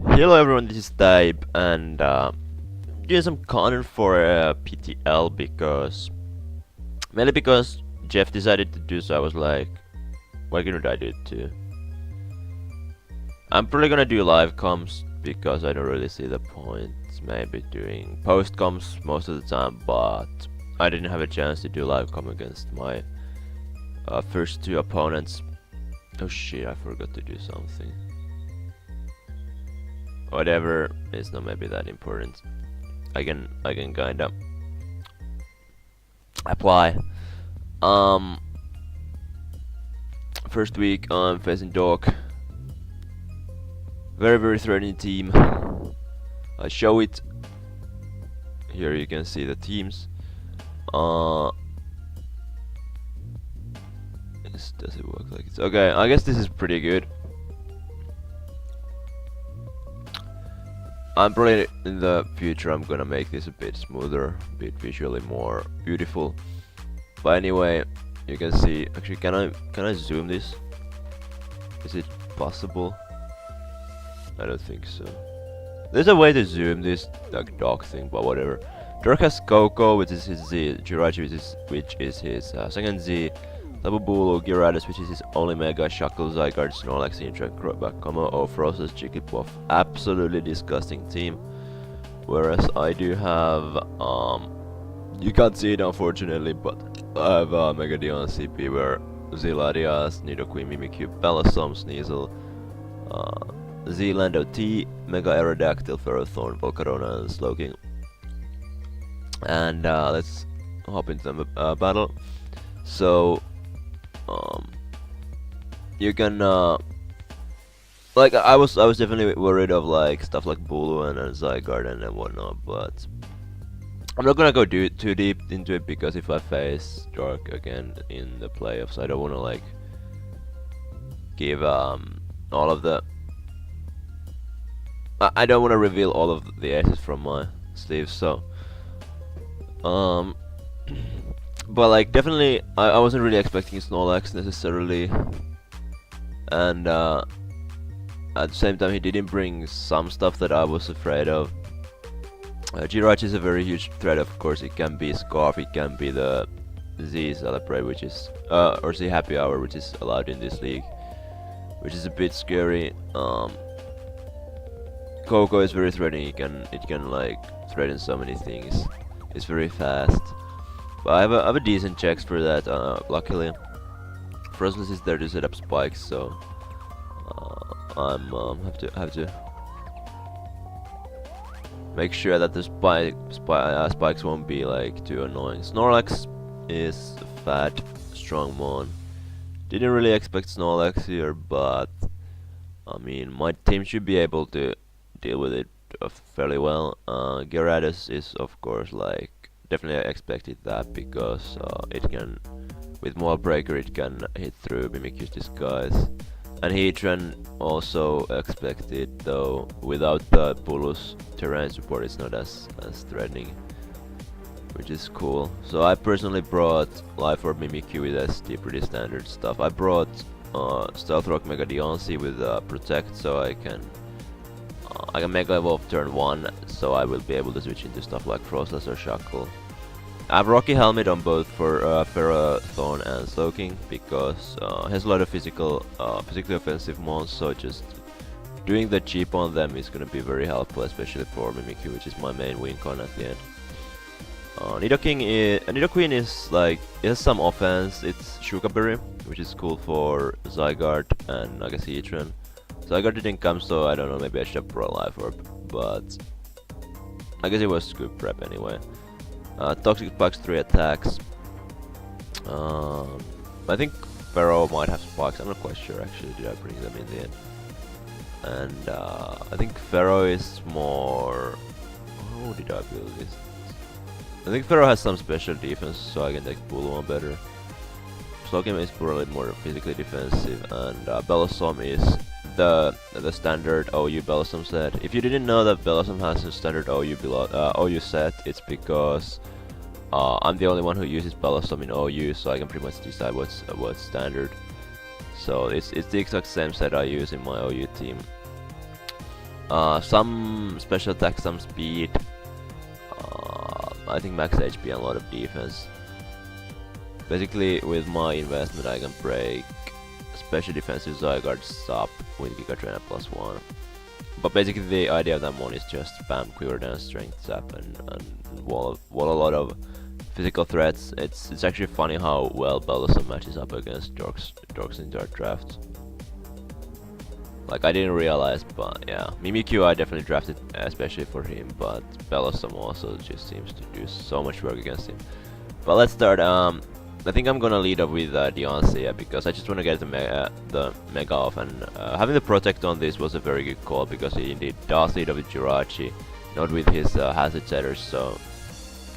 Hello everyone, this is Type, and doing some content for PTL mainly because Jeff decided to do so. I was like, why couldn't I do it too? I'm probably gonna do live comms because I don't really see the point. Maybe doing post comms most of the time, but I didn't have a chance to do live comm against my first two opponents. Oh shit, I forgot to do something. Whatever, it's not maybe that important. I can kinda apply. First week I'm facing Dork. Very threatening team. I show it. Here you can see the teams. Does it work like it's okay? I guess this is pretty good. I'm probably in the future I'm gonna make this a bit smoother, a bit visually more beautiful. But anyway, you can see. Actually, can I zoom this? Is it possible? I don't think so. There's a way to zoom this like dog thing, but whatever. Dork has Coco, which is his Z, Jirachi, which is his second Z, Tabubulu, Gyarados, which is his only Mega, Shackle, Zygarde, Snorlax, Intra, Como, Ofrosas, Jigglypuff. Absolutely disgusting team. Whereas I do have, you can't see it unfortunately, but I have Mega Dion CP where Ziladias, Nidoqueen, Mimikyu, Bellossom, Sneasel, Zealando T, Mega Aerodactyl, Ferrothorn, Volcarona, and Slowking. And let's hop into the battle. So, you can like I was definitely worried of like stuff like Bulu and Zygarde and whatnot, but I'm not gonna go too deep into it because if I face Dork again in the playoffs, I don't wanna like give all of the I don't wanna reveal all of the aces from my sleeves, so but like definitely I wasn't really expecting Snorlax necessarily, and at the same time he didn't bring some stuff that I was afraid of. Jirachi is a very huge threat, of course. It can be Scarf, it can be the Z Celebrate, which is or Z Happy Hour, which is allowed in this league, which is a bit scary. Coco is very threatening. It can like threaten so many things. It's very fast. But I have a decent checks for that. Luckily, Frostless is there to set up spikes, so I'm have to make sure that the spikes won't be like too annoying. Snorlax is a fat, strong mon. Didn't really expect Snorlax here, but I mean my team should be able to deal with it fairly well. Gyarados is of course like definitely I expected that because it can, with Wall Breaker, it can hit through Mimikyu's Disguise. And Heatran also expected, though without the Bulus terrain support it's not as threatening, which is cool. So I personally brought Life Orb Mimikyu with SD, pretty standard stuff. I brought Stealth Rock Mega Deontay with Protect, so I can Mega Evolve turn 1, so I will be able to switch into stuff like Frostless or Shackle. I have Rocky Helmet on both for Ferrothorn and Slowking because it has a lot of physically offensive mons, so just doing the cheap on them is gonna be very helpful, especially for Mimikyu, which is my main win con at the end. Nidoqueen is like, it has some offense. It's Shuka Berry, which is cool for Zygarde and I guess Heatran. Zygarde didn't come, so I don't know, maybe I should have brought Life Orb, but I guess it was good prep anyway. Toxic Spikes 3 attacks. I think Pharaoh might have spikes, I'm not quite sure actually, did I bring them in the end? And I think Pharaoh is more... How did I build this? I think Pharaoh has some special defense, so I can take Bulwan better. Slowking is probably more physically defensive, and Bellossom is the standard OU Bellossom set. If you didn't know that Bellossom has a standard OU set, it's because I'm the only one who uses Bellossom in OU, so I can pretty much decide what's standard. So it's the exact same set I use in my OU team. Some special attack, some speed. I think max HP and a lot of defense. Basically, with my investment, I can break special defensive Zygarde sub with Giga Trainer +1. But basically, the idea of that one is just spam Quiver Dance, Strength Zap, and wall a lot of physical threats. It's actually funny how well Bellossom matches up against Dorks in our draft. Like, I didn't realize, but yeah, Mimikyu I definitely drafted especially for him, but Bellossom also just seems to do so much work against him. But let's start. I think I'm gonna lead up with Deontay, because I just want to get the Mega off, and having the Protect on this was a very good call, because he indeed does lead up with Jirachi, not with his Hazard Setters, so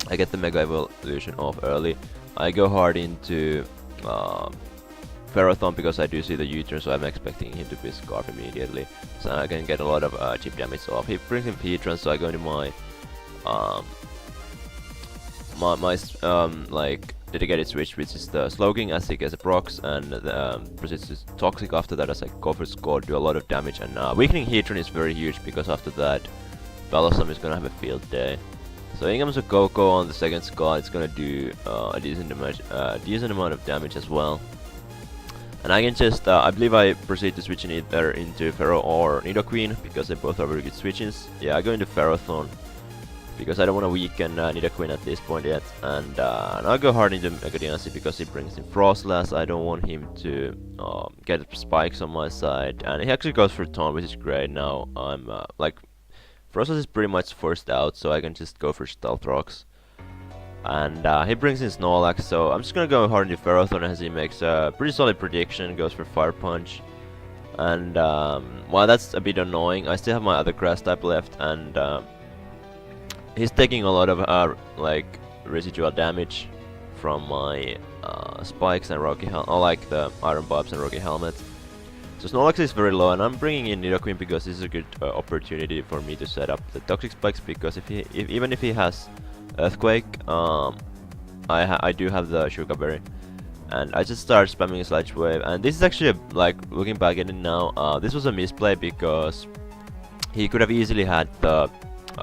I get the Mega Evolution off early. I go hard into Ferrothorn because I do see the U-turn, so I'm expecting him to be Scarf immediately, so I can get a lot of chip damage off. He brings in P-Trans, so I go into my like dedicated switch, which is the Slowking as he gets a procs, and proceeds to Toxic after that as I go for Score, do a lot of damage, and weakening Heatran is very huge, because after that Bellossom is gonna have a field day. So in comes a Coco on the second Scald, it's gonna do a decent amount of damage as well. And I can just, I believe I proceed to switch either into Pharaoh or Nidoqueen, because they both are very good switches. Yeah, I go into Ferrothorn, because I don't want to weaken Nidoqueen at this point yet. And I'll go hard into Mega Deontay, because he brings in Frostlass. I don't want him to get spikes on my side. And he actually goes for Taunt, which is great. Now I'm, like, Frostlass is pretty much forced out, so I can just go for Stealth Rocks. And he brings in Snorlax, so I'm just gonna go hard into Ferrothorn as he makes a pretty solid prediction, goes for Fire Punch. And while that's a bit annoying, I still have my other grass type left, and he's taking a lot of like residual damage from my spikes and Rocky Helmet, like the Iron Bobs and Rocky Helmet. So Snorlax is very low, and I'm bringing in Nidoqueen because this is a good opportunity for me to set up the Toxic Spikes, because even if he has Earthquake, I do have the Sugar Berry, and I just start spamming Sludge Wave. And this is actually like, looking back at it now, this was a misplay, because he could have easily had the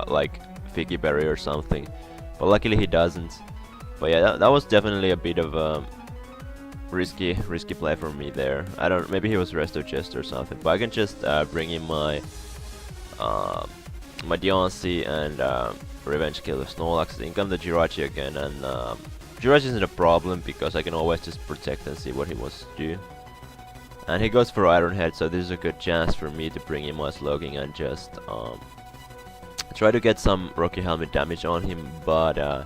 like Figgy Berry or something, but luckily he doesn't. But yeah, that was definitely a bit of a risky play for me there. I don't, maybe he was Resto Chest or something, but I can just bring in my my Deontay and Revenge Kill with Snorlax. In comes the Jirachi again, and Jirachi isn't a problem, because I can always just protect and see what he wants to do. And he goes for Iron Head, so this is a good chance for me to bring in my Slowking and just try to get some Rocky Helmet damage on him. But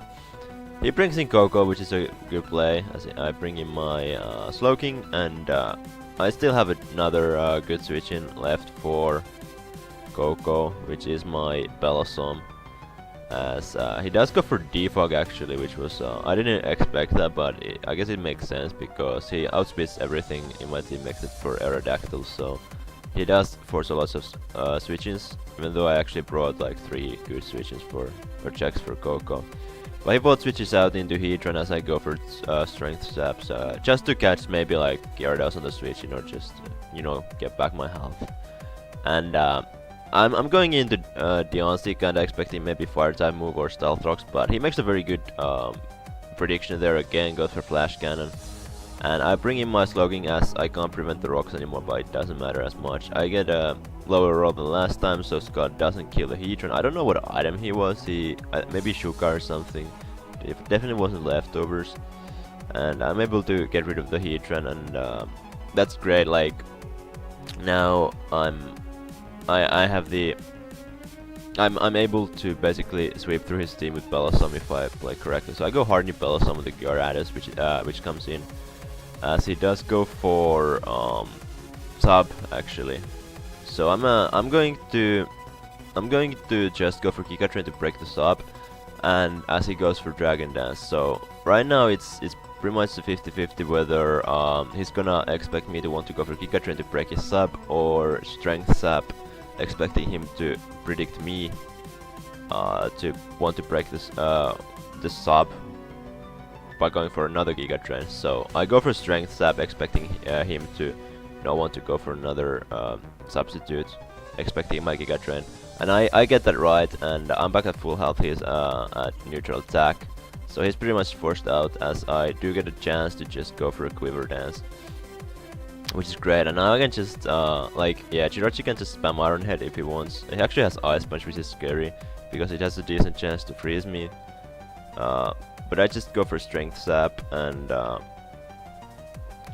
he brings in Coco, which is a good play, as I bring in my Slowking, and I still have another good switch in left for Coco, which is my Bellossom. As he does go for Defog actually, which was I didn't expect that, but I guess it makes sense, because he outspeeds everything in my team except for Aerodactyl, so he does force a lot of switch-ins, even though I actually brought like 3 good switch-ins for checks for Coco. But he both switches out into Heatran as I go for Strength Zaps, just to catch maybe like Gyarados on the switch, just get back my health. And I'm going into Deontay, kinda expecting maybe Fire type move or Stealth Rocks, but he makes a very good prediction there again, goes for Flash Cannon. And I bring in my Slowking as I can't prevent the rocks anymore, but it doesn't matter as much. I get a lower roll than last time, so Scott doesn't kill the Heatran. I don't know what item he was, maybe Shuka or something. It definitely wasn't leftovers. And I'm able to get rid of the Heatran, and that's great. Like, now I have the I'm able to basically sweep through his team with Bellossom if I play correctly. So I go hard into Bellossom with the Gyarados, which comes in, as he does go for sub actually. So I'm going to just go for Giga Train to break the sub, and as he goes for Dragon Dance. So right now it's pretty much the 50-50 whether he's gonna expect me to want to go for Giga Train to break his sub, or Strength Sap, expecting him to predict me to want to break this sub by going for another Giga Train. So I go for Strength Sap, expecting him to not want to go for another substitute. expecting my Giga Drain. And I get that right, and I'm back at full health. He's at neutral attack. So he's pretty much forced out, as I do get a chance to just go for a Quiver Dance, which is great. And now I can just, Jirachi can just spam Iron Head if he wants. He actually has Ice Punch, which is scary, because it has a decent chance to freeze me. But I just go for Strength Sap, and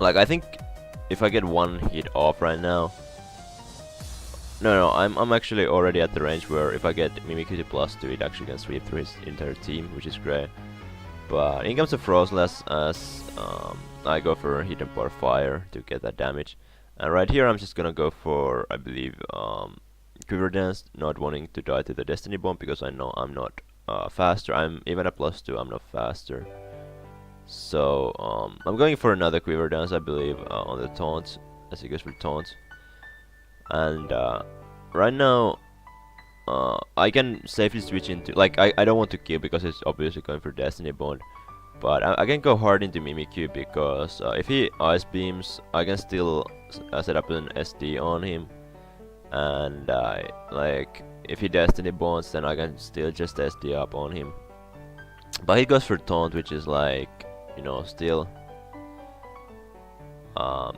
I think if I get one hit off right now... No, I'm actually already at the range where if I get Mimikyu +2, it actually can sweep through his entire team, which is great. But in comes the Frostless, as I go for Hidden Bar Fire to get that damage. And right here I'm just gonna go for, I believe, Quiver Dance, not wanting to die to the Destiny Bomb, because I know I'm not faster. I'm even at +2, I'm not faster. So I'm going for another Quiver Dance, I believe, on the taunt, as he goes for taunt. And right now I can safely switch into, I don't want to kill because it's obviously going for Destiny Bond, but I can go hard into Mimikyu, because if he Ice Beams, I can still set up an SD on him, and if he Destiny Bonds, then I can still just SD up on him. But he goes for Taunt, which is still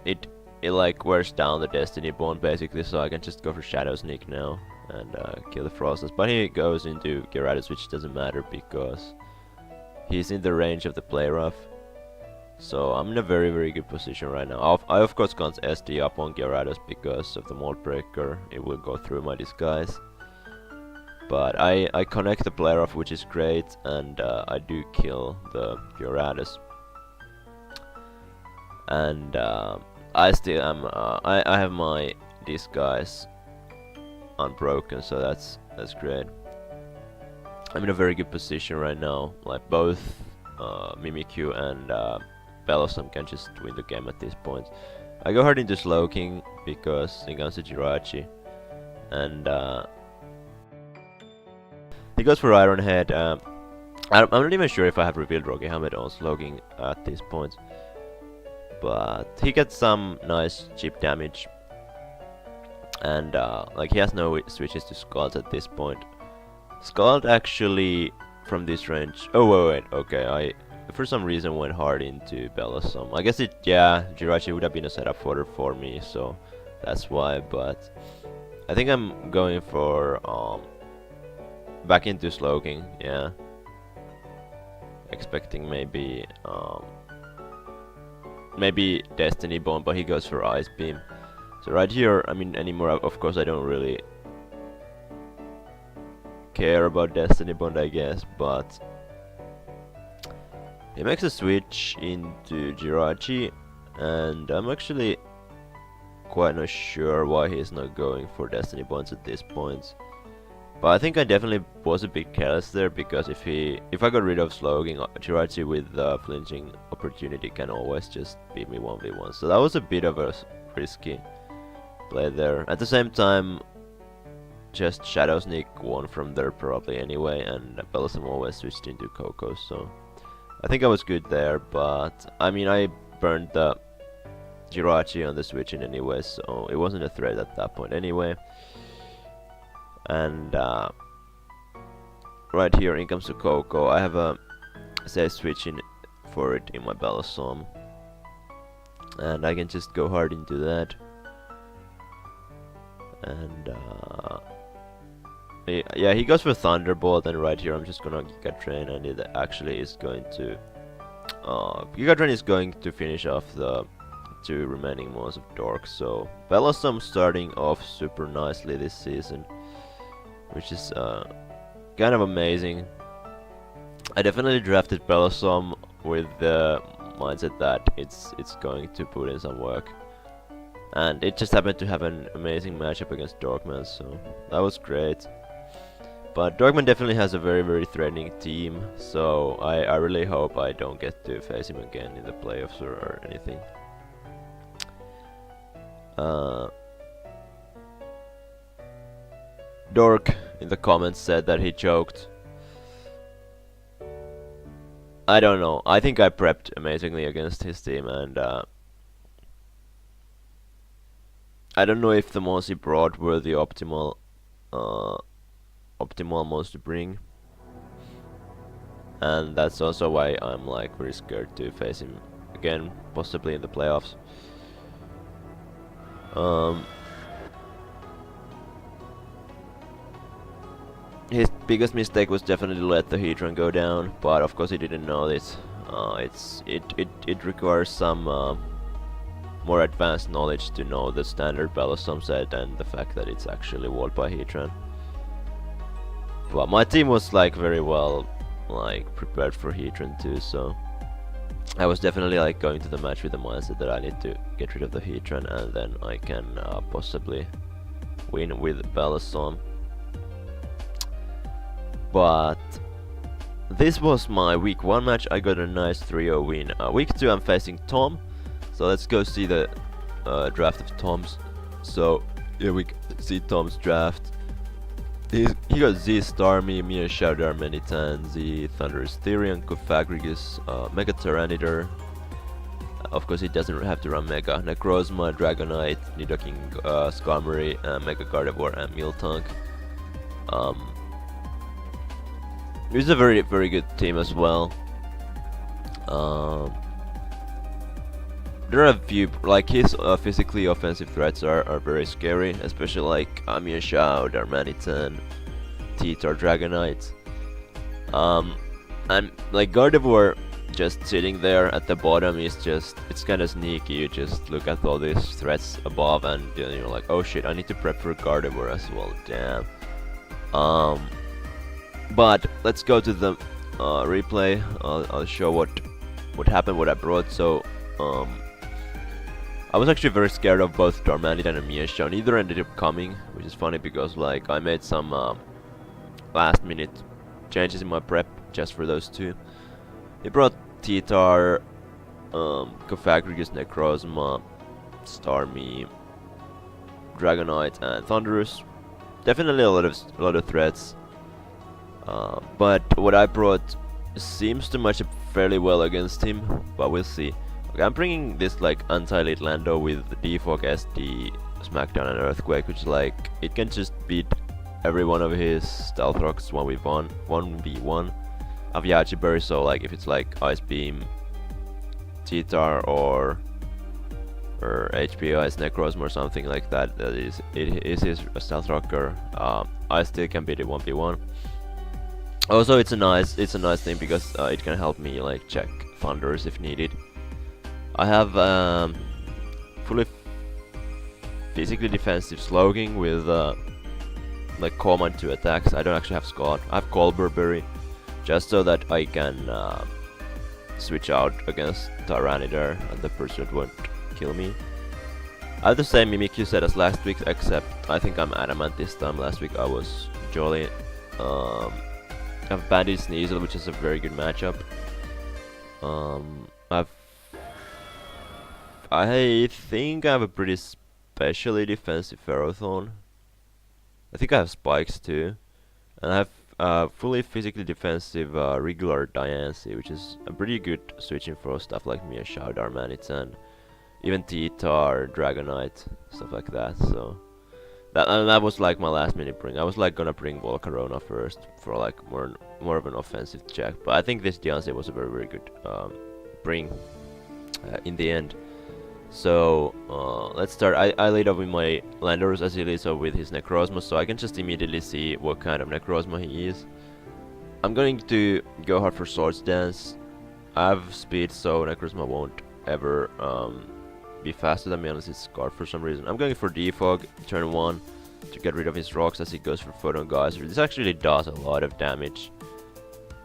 it wears down the Destiny Bond basically, so I can just go for Shadow Sneak now and kill the Frostless. But he goes into Gyarados, which doesn't matter because he's in the range of the Play Rough. So I'm in a very, very good position right now. I of course can't SD up on Gyarados because of the Mold Breaker. It will go through my disguise. But I connect the Play Rough, which is great, and I do kill the Gyarados. And I still am. I have my disguise unbroken, so that's great. I'm in a very good position right now. Like both Mimikyu and Bellossom can just win the game at this point. I go hard into Slowking because he comes to Jirachi, and he goes for Iron Head. I'm not even sure if I have revealed Rocky Helmet on Slowking at this point. But he gets some nice cheap damage, and he has no switches to Scald at this point. Scald actually from this range. Oh wait, okay. I for some reason went hard into Bellossom. I guess Jirachi would have been a setup fodder for me, so that's why. But I think I'm going for back into Slowking. Yeah, expecting maybe Destiny Bomb, but he goes for Ice Beam. So right here, anymore, of course I don't really care about Destiny Bond, I guess, but he makes a switch into Jirachi, and I'm actually quite not sure why he's not going for Destiny Bonds at this point. But I think I definitely was a bit careless there, because if I got rid of Slowking, Jirachi with flinching opportunity can always just beat me 1v1. So that was a bit of a risky play there. At the same time, just Shadow Sneak won from there probably anyway, and Bellossom always switched into Coco, so I think I was good there. But I burned the Jirachi on the switch in anyway, so it wasn't a threat at that point anyway. And right here in comes to Coco. I have a safe switch in for it in my Bellossom, and I can just go hard into that. And he goes for Thunderbolt, and right here I'm just gonna Giga Drain, and it actually is going to Giga Drain is going to finish off the 2 remaining moons of Dork. So Bellossom starting off super nicely this season, which is kind of amazing. I definitely drafted Bellossom with the mindset that it's going to put in some work, and it just happened to have an amazing matchup against Dorkman, so that was great. But Dorkman definitely has a very, very threatening team, so I really hope I don't get to face him again in the playoffs or anything. Dork in the comments said that he choked. I don't know. I think I prepped amazingly against his team, and I don't know if the mons he brought were the uh, optimal mons to bring, and that's also why I'm like very scared to face him again, possibly in the playoffs. His biggest mistake was definitely to let the Hedron go down, but of course he didn't know this. It requires some more advanced knowledge to know the standard Bellostom set and the fact that it's actually walled by Hedron. But my team was like very well like prepared for Hedron too, so I was definitely like going to the match with the mindset that I need to get rid of the Hedron and then I can possibly win with Bellostom. But this was my week 1 match. I got a nice 3-0 win. Week 2 I'm facing Tom, so let's go see the draft of Tom's. So here we see Tom's draft. He got Z Starmie, Mia Showdown, Manitan, Z Thunderous Therian, Cofagrigus, Mega Tyranitar. Of course, he doesn't have to run Mega. Necrozma, Dragonite, Nidoking, Skarmory, Mega Gardevoir, and Miltank. It's a very good team as well. There are a few, like his physically offensive threats are very scary, especially like Amiya Shao, Darmanitan, Titar, Dragonite. And like Gardevoir just sitting there at the bottom is just, it's kind of sneaky. You just look at all these threats above and you're like, oh shit, I need to prep for Gardevoir as well, damn. But let's go to the replay. I'll show what happened, what I brought. So I was actually very scared of both Darmanitan and Miesha. Neither ended up coming, which is funny because like I made some last minute changes in my prep just for those two. He brought Titar, Cofagrigus, Necrozma, Starmie, Dragonite, and Thunderous. Definitely a lot of threats. But what I brought seems to match up fairly well against him, but we'll see. Okay, I'm bringing this like anti-elite Lando with Defog, SD, Smackdown, and Earthquake, which is like, it can just beat every one of his Stealth Rocks 1v1. Of Yachiberry, so like if it's like Ice Beam, Titar, or HP Ice Necrozma or something like that, it is his Stealth Rocker. I still can beat it 1v1. Also, it's a nice thing because it can help me like check Thunders if needed. I have fully physically defensive Slowking with like Calm and 2 attacks. I don't actually have Scald. I have Colburberry just so that I can switch out against Tyranitar and the pursuit won't kill me. I have the same Mimikyu set as last week, except I think I'm Adamant this time. Last week I was Jolly. I have Bandit Sneasel, which is a very good matchup. I think I have a pretty specially defensive Ferrothorn. I think I have Spikes too. And I have fully physically defensive regular Diancie, which is a pretty good switching for stuff like Mia Shao, Darmanitan, even Titar, Dragonite, stuff like that. So that was like my last minute bring. I was like gonna bring Volcarona first for like more of an offensive check, but I think this Diancie was a very good bring in the end. So let's start. I laid off with my Landorus Aziliso with his Necrozma, so I can just immediately see what kind of Necrozma he is. I'm going to go hard for Swords Dance. I have speed, so Necrozma won't ever be faster than me unless it's Scarf for some reason. I'm going for Defog, turn 1, to get rid of his rocks as he goes for Photon Geyser. This actually does a lot of damage.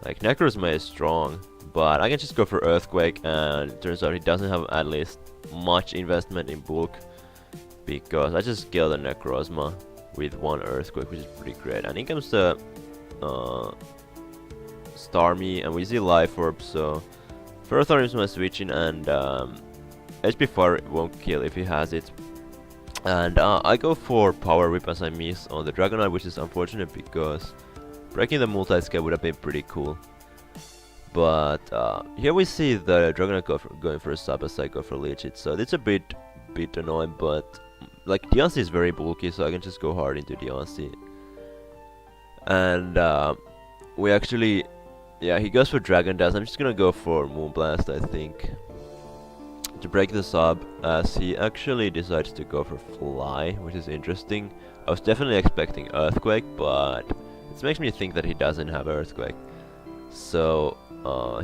Like, Necrozma is strong, but I can just go for Earthquake, and it turns out he doesn't have at least much investment in bulk, because I just kill the Necrozma with 1 Earthquake, which is pretty great. And in comes the Starmie, and we see Life Orb, so Ferrothorn is my switching, and HP Fire won't kill if he has it. And I go for Power Whip as I miss on the Dragonite, which is unfortunate because breaking the multi-scale would have been pretty cool. But here we see the Dragonite going for a sub as I go for Leech It, so it's a bit annoying, but like Deontay is very bulky, so I can just go hard into Deontay. And we actually, yeah, he goes for Dragon Dance. I'm just gonna go for Moonblast, I think, to break the sub, as he actually decides to go for Fly, which is interesting. I was definitely expecting Earthquake, but it makes me think that he doesn't have Earthquake. So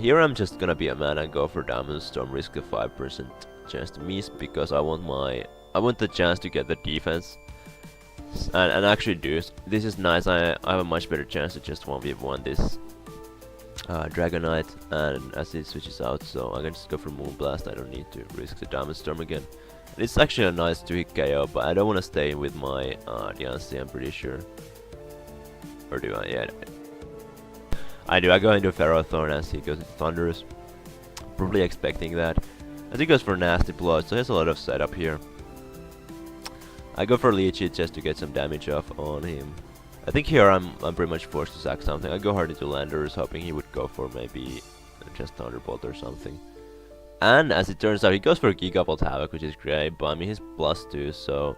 here I'm just gonna be a man and go for Diamond Storm, risk a 5% chance to miss, because I want the chance to get the defense and actually do. This is nice. I have a much better chance to just 1v1 this Dragonite, and as it switches out, so I can just go for Moonblast. I don't need to risk the Diamond Storm again. And it's actually a nice 2-hit KO, but I don't want to stay with my Diancie, I'm pretty sure. Or do I? Yeah, I do. I go into Ferrothorn as he goes into Thunderous. Probably expecting that. As he goes for Nasty Blood, so he has a lot of setup here. I go for Leechy just to get some damage off on him. I think here I'm pretty much forced to sack something. I go hard into Landorus, hoping he would go for maybe just Thunderbolt or something. And as it turns out, he goes for Gigavolt Havoc, which is great, but I mean he's +2, so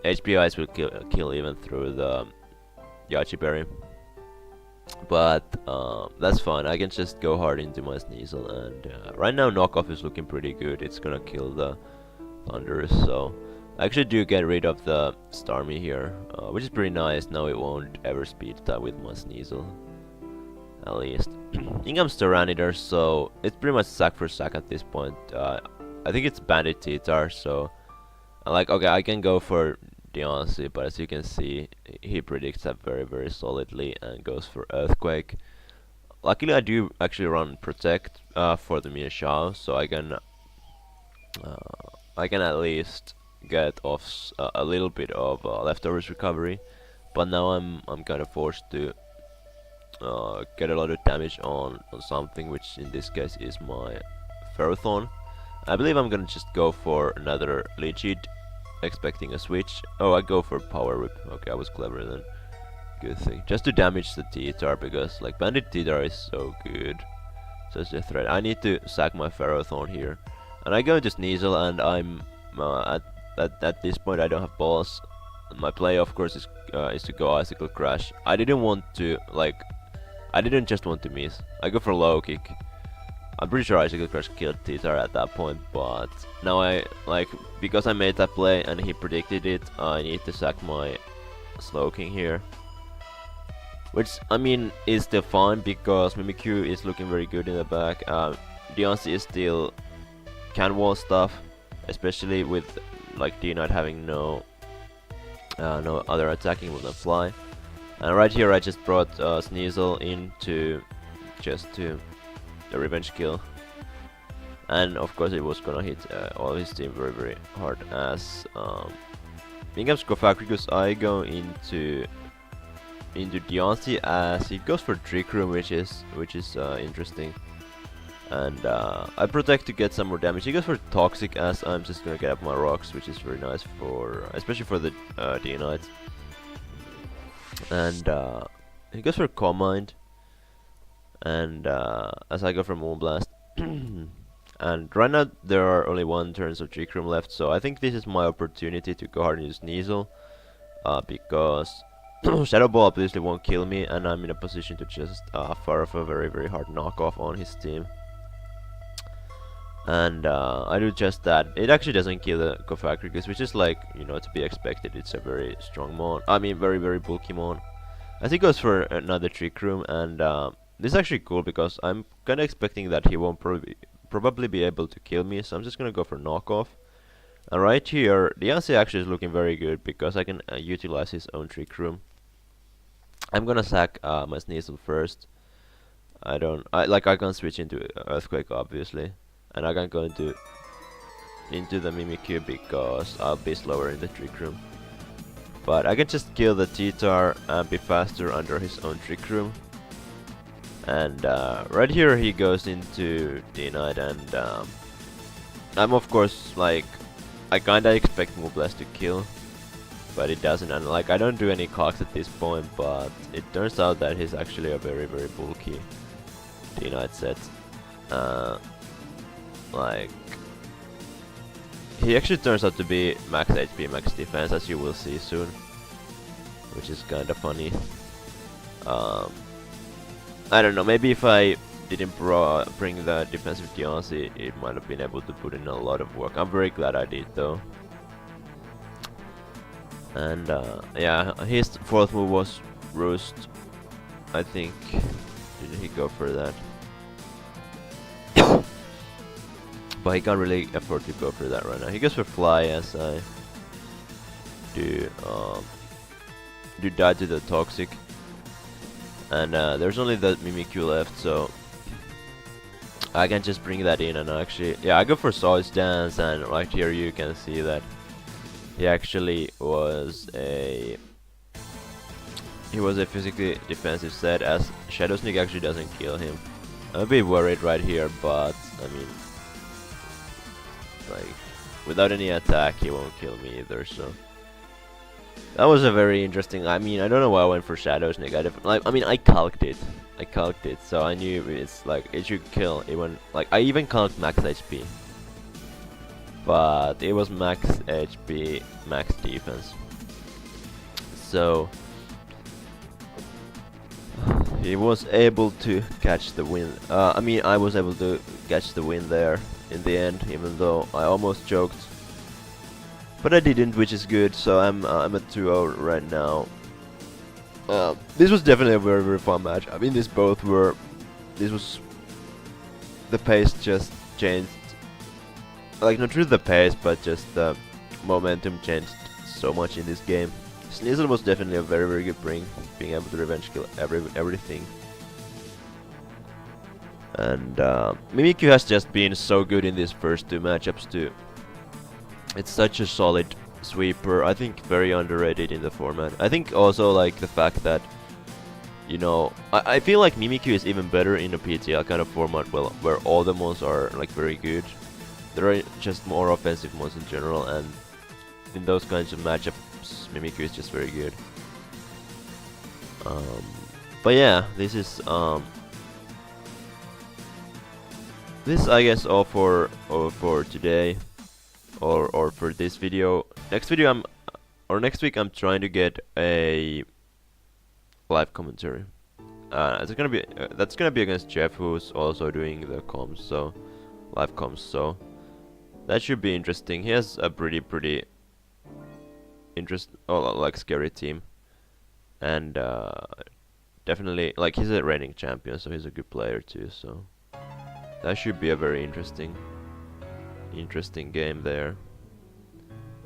HP Ice will kill even through the Yachi Berry. But that's fine. I can just go hard into my Sneasel, and right now Knockoff is looking pretty good. It's gonna kill the Thunderous, so I actually do get rid of the Starmie here, which is pretty nice. Now it won't ever speed type with my Sneasel, at least. In comes Tyranitar, so it's pretty much sack for sack at this point. I think it's Bandit T-Tar, so okay, I can go for Deontay, but as you can see, he predicts that very solidly and goes for Earthquake. Luckily, I do actually run Protect for the Miashao, so I can at least get off a little bit of leftovers recovery. But now I'm kind of forced to get a lot of damage on something, which in this case is my Ferrothorn. I believe I'm gonna just go for another Leechid, expecting a switch. Oh, I go for Power Whip. Okay, I was clever then. Good thing. Just to damage the T-Tar, because like Bandit T-Tar is so good. So it's a threat. I need to sack my Ferrothorn here. And I go into Sneasel, and I'm at this point I don't have balls. My play, of course, is to go Icicle Crash. I didn't just want to miss. I go for Low Kick. I'm pretty sure Icicle Crash killed T-Tar at that point, but now because I made that play and he predicted it, I need to sack my Slowking here. Which, I mean, is still fine because Mimikyu is looking very good in the back. Deontay is still can wall stuff, especially with like D-Knight having no other attacking move than Fly. And right here I just brought Sneasel in just to the revenge kill, and of course it was gonna hit all his team very hard. As in comes Gofacricus, I go into Deontay as he goes for Trick Room, which is interesting, and I protect to get some more damage. He goes for Toxic as I'm just gonna get up my rocks, which is very nice for especially for the D-Knight. And he goes for Calm Mind. And as I go for Moonblast, and right now there are only 1 turns of Trick Room left, so I think this is my opportunity to go hard and use Sneasel, because Shadow Ball obviously won't kill me, and I'm in a position to just fire off a very hard knockoff on his team. And I do just that. It actually doesn't kill the Gofacricus, which is like, to be expected. It's a very strong mon. I mean, very bulky mon. As he goes for another Trick Room, and this is actually cool because I'm kind of expecting that he won't probably be able to kill me, so I'm just gonna go for Knockoff. And right here, Deontay actually is looking very good because I can utilize his own Trick Room. I'm gonna sack my Sneasel first. I can switch into Earthquake obviously, and I can go into the Mimikyu because I'll be slower in the Trick Room. But I can just kill the T-Tar and be faster under his own Trick Room. And right here he goes into D-Knight, and I'm of course I kinda expect Moonblast to kill, but it doesn't, and I don't do any cocks at this point, but it turns out that he's actually a very bulky D-Knight set. he actually turns out to be max HP, max defense, as you will see soon, which is kind of funny. I don't know, maybe if I didn't bring the defensive Deontay, it might have been able to put in a lot of work. I'm very glad I did though. And yeah, his fourth move was Roost, I think. Did he go for that? But he can't really afford to go for that right now. He goes for Fly, as I do die to the Toxic. And there's only the Mimikyu left, so I can just bring that in. And actually, yeah, I go for Solid Stance, and right here you can see that he actually was a physically defensive set, as Shadow Sneak actually doesn't kill him. I'm a bit worried right here, but I mean, like, without any attack he won't kill me either, so that was a very interesting. I mean, I don't know why I went for Shadow Sneak. I mean, I calced it, so I knew it's like it should kill even, like, I even calced max HP, but it was max HP, max defense, so he was able to catch the win. I mean, I was able to catch the win there in the end, even though I almost choked. But I didn't, which is good, so I'm at 2-0 right now. This was definitely a very, very fun match. I mean, this was... The pace just changed. Like, not really the pace, but just the momentum changed so much in this game. Sneasel was definitely a very, very good bring, being able to revenge kill everything. And Mimikyu has just been so good in these first two matchups too. It's such a solid sweeper. I think very underrated in the format. I think also like the fact that, you know, I feel like Mimikyu is even better in a PTL kind of format, well, where all the mons are like very good. There are just more offensive mons in general, and in those kinds of matchups, Mimikyu is just very good. But yeah, this is this, I guess, all for today. Or for this video. Next week I'm trying to get a live commentary. That's gonna be against Jeff, who's also doing the comms, so live comms. So that should be interesting. He has a pretty like scary team, and definitely like he's a reigning champion, so he's a good player too. So that should be a very interesting game there.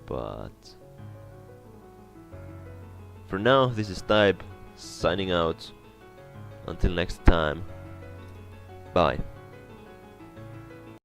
But for now, this is Type signing out. Until next time, bye.